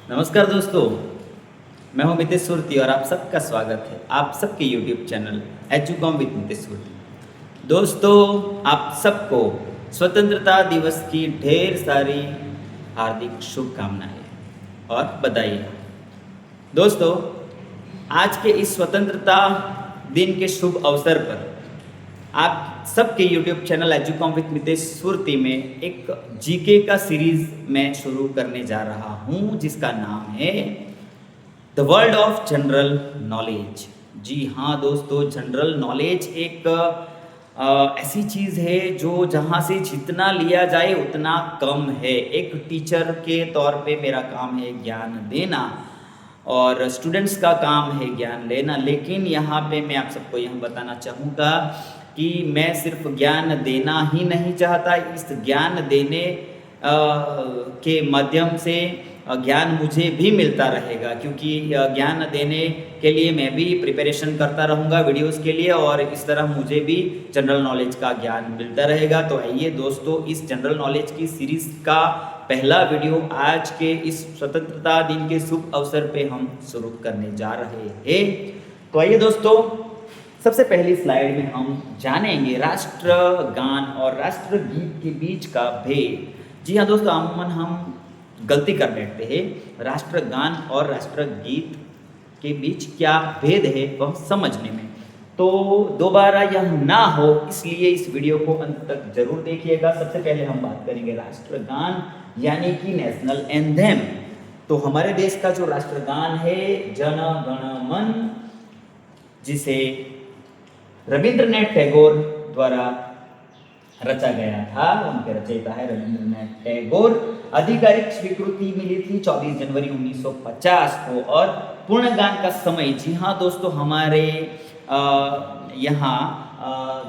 नमस्कार दोस्तों, मैं हूं मितेश सुरती और आप सबका स्वागत है आप सबके YouTube channel Educom with Mitesh Surti. दोस्तों, आप सबको स्वतंत्रता दिवस की ढेर सारी हार्दिक शुभकामनाएं और बधाई। दोस्तों, आज के इस स्वतंत्रता दिन के शुभ अवसर पर आप सबके YouTube channel Educom with Mitesh Surti में एक जीके का सीरीज मैं शुरू करने जा रहा हूं जिसका नाम है the world of general knowledge. जी हाँ दोस्तों, जनरल नॉलेज एक ऐसी चीज़ है जो जहाँ से जितना लिया जाए उतना कम है। एक टीचर के तौर पे मेरा काम है ज्ञान देना और स्टूडेंट्स का काम है ज्ञान लेना, लेकिन यहाँ पे मैं आप सबको यह बताना चाहूँगा कि मैं सिर्फ ज्ञान देना ही नहीं चाहता, इस ज्ञान देने के माध्यम से ज्ञान मुझे भी मिलता रहेगा, क्योंकि ज्ञान देने के लिए मैं भी प्रिपरेशन करता रहूँगा वीडियोस के लिए और इस तरह मुझे भी जनरल नॉलेज का ज्ञान मिलता रहेगा। तो आइए दोस्तों, इस जनरल नॉलेज की सीरीज़ का पहला वीडियो आज के इस स्वतंत्रता दिन के शुभ अवसर पे हम शुरू करने जा रहे हैं। तो आइए दोस्तों, सबसे पहली स्लाइड में हम जानेंगे राष्ट्रगान और राष्ट्रगीत के बीच का भेद। जी हाँ दोस्तों, अमूमन हम गलती कर बैठते हैं। राष्ट्रगान और राष्ट्रगीत के बीच क्या भेद है वह समझने में, तो दोबारा यह ना हो इसलिए इस वीडियो को अंत तक जरूर देखिएगा। सबसे पहले हम बात करेंगे राष्ट्रगान यानी कि नेशनल एंथेम। तो हमारे देश का जो राष्ट्रगान है जन गण मन, जिसे रविंद्रनाथ टैगोर द्वारा रचा गया था, उनके रचयिता है रविंद्रनाथ टैगोर। आधिकारिक स्वीकृति मिली थी 24 जनवरी 1950 को और पूर्ण गान का समय, जी हाँ दोस्तों, हमारे यहाँ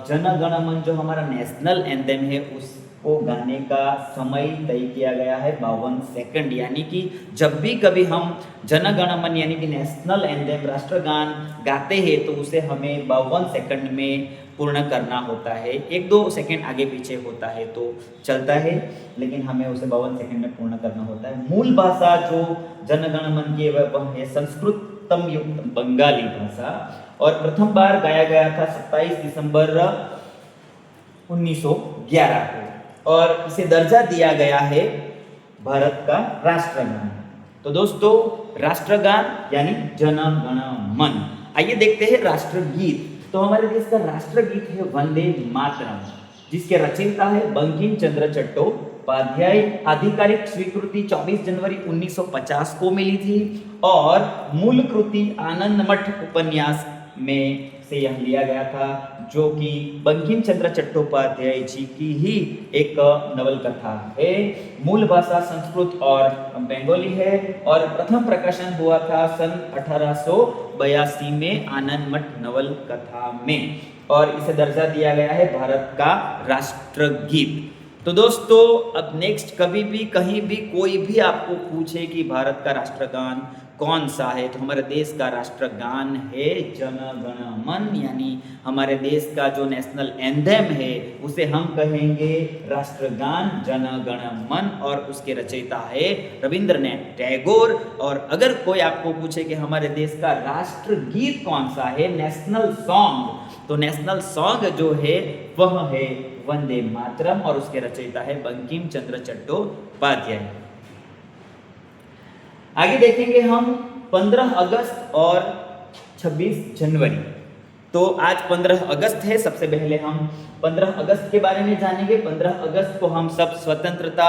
जन गण मन जो हमारा नेशनल एंथेम है उसको गाने का समय तय किया गया है 52 सेकंड। यानी कि जब भी कभी हम जन गण मन यानी कि नेशनल एंथेम राष्ट्रगान गाते हैं तो उसे हमें 52 सेकंड में पूर्ण करना होता है। 1-2 सेकंड आगे पीछे होता है तो चलता है, लेकिन हमें उसे 52 सेकंड में पूर्ण करना होता है। मूल भाषा जो जन गण मन की वह है संस्कृतम युक्त बंगाली भाषा और प्रथम बार गाया गया था 27 दिसंबर 1911 को और इसे दर्जा दिया गया है भारत का राष्ट्रगान। तो दोस्तों, राष्ट्रगान यानी जन गण मन। आइए देखते हैं राष्ट्रगीत। तो हमारे देश का राष्ट्रगीत है वंदे मातरम, जिसके रचयिता है बंकिम चंद्र चट्टोपाध्याय। आधिकारिक स्वीकृति 24 जनवरी 1950 को मिली थी और मूल कृति आनंद मठ उपन्यास में से यह लिया गया था, जो कि बंकिम चंद्र चट्टोपाध्याय जी की ही एक नवल कथा है। मूल भाषा संस्कृत और बंगाली है और प्रथम प्रकाशन हुआ था सन 1882 में आनंद मठ नवल कथा में और इसे दर्जा दिया गया है भारत का राष्ट्रगीत। तो दोस्तों, अब नेक्स्ट कभी भी कहीं भी कोई भी आपको पूछे कि भारत का राष्ट्रगान कौन सा है, तो हमारे देश का राष्ट्रगान है जन गण मन, यानी हमारे देश का जो नेशनल एंथेम है उसे हम कहेंगे राष्ट्रगान जन गण मन और उसके रचयिता है रविंद्रनाथ टैगोर। और अगर कोई आपको पूछे कि हमारे देश का राष्ट्रगीत कौन सा है, नेशनल सॉन्ग, तो नेशनल सॉन्ग जो है वह है वंदे मातरम और उसके रचयिता है बंकिम चंद्र चट्टोपाध्याय। आगे देखेंगे हम 15 अगस्त और 26 जनवरी। तो आज 15 अगस्त है, सबसे पहले हम 15 अगस्त के बारे में जानेंगे। 15 अगस्त को हम सब स्वतंत्रता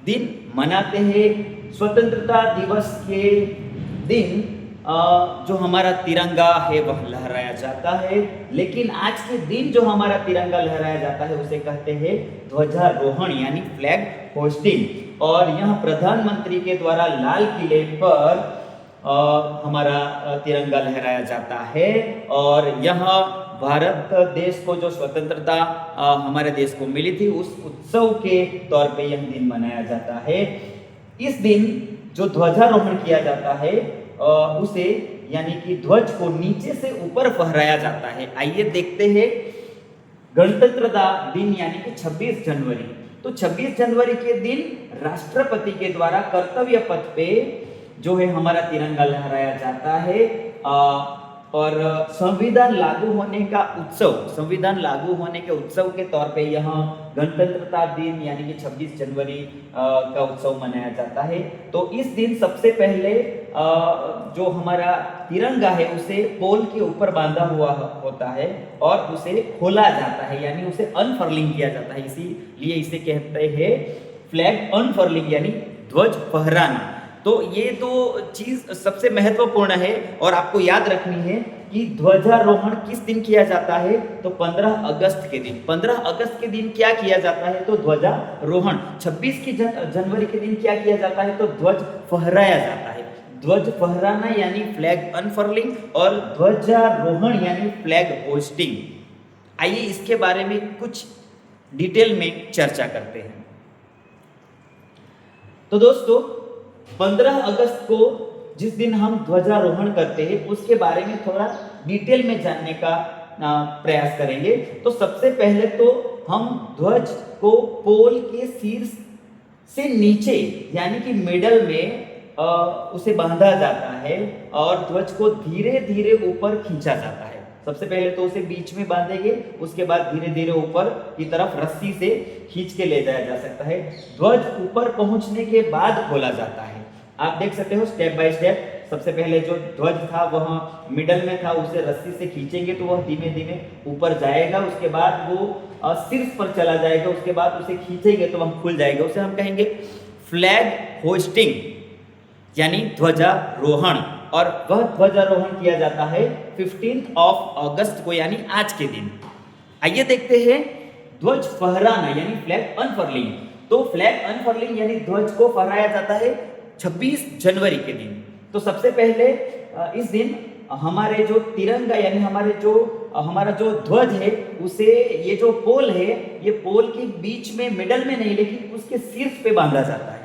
दिन मनाते हैं। स्वतंत्रता दिवस के दिन जो हमारा तिरंगा है वह लहराया जाता है, लेकिन आज के दिन जो हमारा तिरंगा लहराया जाता है उसे कहते हैं ध्वजारोहण यानी फ्लैग होस्टिंग। और यह प्रधानमंत्री के द्वारा लाल किले पर हमारा तिरंगा लहराया जाता है और यह भारत देश को जो स्वतंत्रता हमारे देश को मिली थी उस उत्सव के तौर पे यह दिन मनाया जाता है। इस दिन जो ध्वजारोहण किया जाता है उसे यानी कि ध्वज को नीचे से ऊपर फहराया जाता है। आइए देखते हैं गणतंत्रता दिन यानी कि 26 जनवरी। तो 26 जनवरी के दिन राष्ट्रपति के द्वारा कर्तव्य पथ पे जो है हमारा तिरंगा लहराया जाता है। और संविधान लागू होने का उत्सव, संविधान लागू होने के उत्सव के तौर पे यहाँ गणतंत्रता दिन यानी कि 26 जनवरी का उत्सव मनाया जाता है। तो इस दिन सबसे पहले जो हमारा तिरंगा है उसे पोल के ऊपर बांधा हुआ होता है और उसे खोला जाता है, यानी उसे अनफर्लिंग किया जाता है। इसीलिए इसे कहते हैं फ्लैग अनफर्लिंग यानी ध्वज फहराना। तो ये तो चीज सबसे महत्वपूर्ण है और आपको याद रखनी है कि ध्वजारोहण किस दिन किया जाता है, तो 15 अगस्त के दिन। 15 अगस्त के दिन क्या किया जाता है, तो ध्वजारोहण। 26 की जनवरी के दिन क्या किया जाता है, तो ध्वज फहराया जाता है। ध्वज फहराना यानी फ्लैग अनफर्लिंग और ध्वजारोहण यानी फ्लैग होस्टिंग। आइए इसके बारे में कुछ डिटेल में चर्चा करते हैं। तो दोस्तों 15 अगस्त को जिस दिन हम ध्वजारोहण करते हैं उसके बारे में थोड़ा डिटेल में जानने का प्रयास करेंगे। तो सबसे पहले तो हम ध्वज को पोल के शीर्ष से नीचे यानी कि मिडल में उसे बांधा जाता है और ध्वज को धीरे धीरे ऊपर खींचा जाता है। सबसे पहले तो उसे बीच में बांधेंगे, उसके बाद धीरे धीरे ऊपर की तरफ रस्सी से खींच के ले जाया जा सकता है। ध्वज ऊपर पहुंचने के बाद खोला जाता है। आप देख सकते हो स्टेप बाय स्टेप। सबसे पहले जो ध्वज था वह मिडल में था, उसे रस्सी से खींचेंगे तो वह धीमे धीमे ऊपर जाएगा। उसके बाद वो शीर्ष पर चला जाएगा, उसके बाद उसे खींचेंगे तो वह खुल जाएगा। उसे हम कहेंगे फ्लैग होस्टिंग यानी ध्वजारोहण। और वह ध्वजारोहण किया जाता है 15 अगस्त को यानी आज के दिन। आइए देखते हैं ध्वज फहराना यानी फ्लैग अनफर्लिंग। तो फ्लैग अनफर्लिंग यानी ध्वज को फहराया जाता है 26 जनवरी के दिन। तो सबसे पहले इस दिन हमारे जो तिरंगा यानी हमारा जो ध्वज है उसे ये जो पोल है ये पोल के बीच में मिडल में नहीं लेकिन उसके शीर्ष पे बांधा जाता है,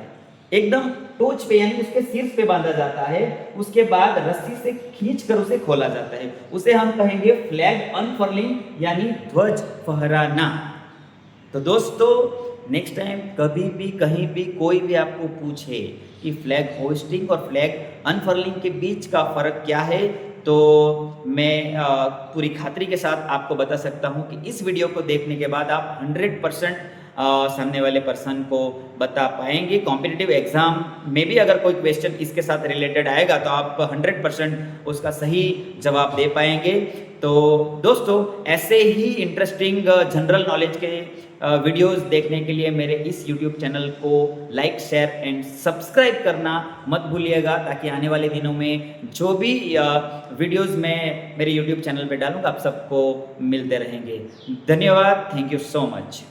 एकदम टोच पे यानी उसके शीर्ष पे बांधा जाता है। उसके बाद रस्सी से खींचकर उसे खोला जाता है। उसे हम कहेंगे फ्लैग अनफर्लिंग यानी ध्वज फहराना। तो दोस्तों नेक्स्ट टाइम कभी भी कहीं भी कोई भी आपको पूछे कि फ्लैग होस्टिंग और फ्लैग अनफर्लिंग के बीच का फर्क क्या है, तो मैं पूरी खातिरी के साथ आपको बता सकता हूं कि इस वीडियो को देखने के बाद आप 100% सामने वाले पर्सन को बता पाएंगे। कॉम्पिटिटिव एग्जाम में भी अगर कोई क्वेश्चन इसके साथ रिलेटेड आएगा तो आप 100% उसका सही जवाब दे पाएंगे। तो दोस्तों ऐसे ही इंटरेस्टिंग जनरल नॉलेज के वीडियोस देखने के लिए मेरे इस YouTube चैनल को लाइक शेयर एंड सब्सक्राइब करना मत भूलिएगा, ताकि आने वाले दिनों में जो भी वीडियोस मैं मेरे YouTube चैनल पे डालूंगा आप सबको मिलते रहेंगे। धन्यवाद, थैंक यू सो मच।